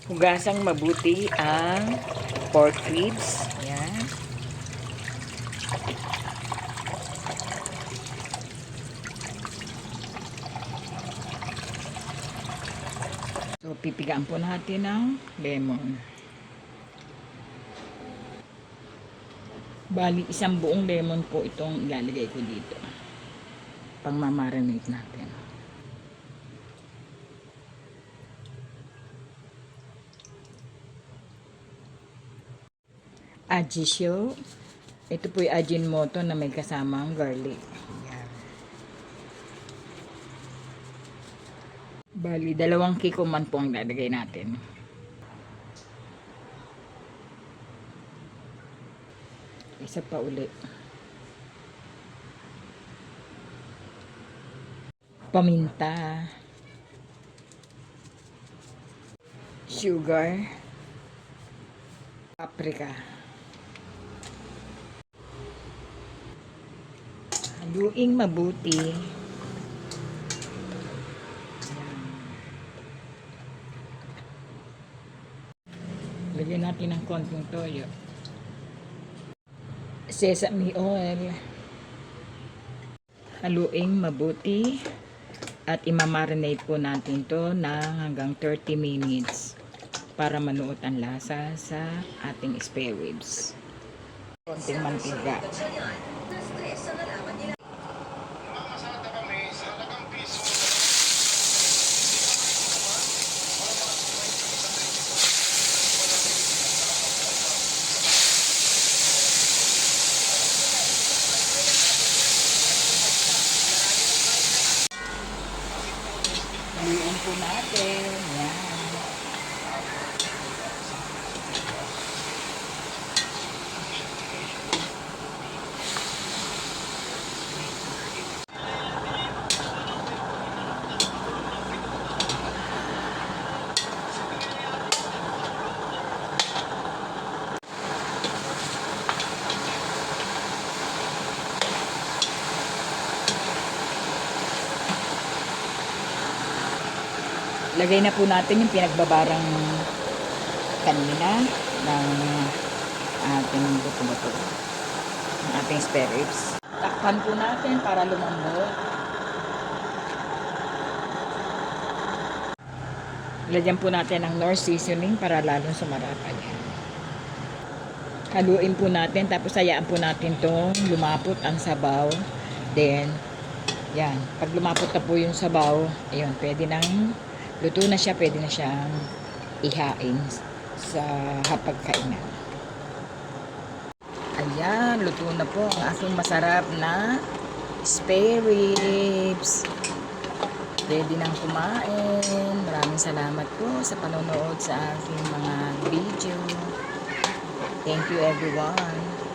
Hugasang mabuti ang pork ribs. Yan. So, pipigaan po natin ng lemon. Bali, isang buong lemon po itong ilalagay ko dito. Pang mamarinate natin. Ajisyo. Ito po yung Ajinomoto na may kasamang garlic. Yan. Bali, 2 kikuman po ang lalagay natin. Isa pa ulit. Paminta. Sugar. Paprika. Haluing mabuti. Lagyan natin ng konting toyo. Sesame oil. Haluing mabuti. At imamarinate po natin to ng hanggang 30 minutes para manuot ang lasa sa ating spare ribs. Konting mantika. Haluin po natin. Yan. Lagay na po natin yung pinagbabarang kanina ng ating buto-buto, ng ating spare ribs. Takpan po natin para lumambot. Lagyan po natin ng Knorr seasoning para lalong sumarapan yan. Haluin po natin, tapos hayaan po natin itong lumapot ang sabaw. Then, yan. Pag lumapot na po yung sabaw, ayun, pwede nang luto na siya, pwede na siyang ihain sa hapagkainan. Ayan, luto na po ang aking masarap na spare ribs. Ready nang kumain. Maraming salamat po sa panonood sa aking mga video. Thank you everyone.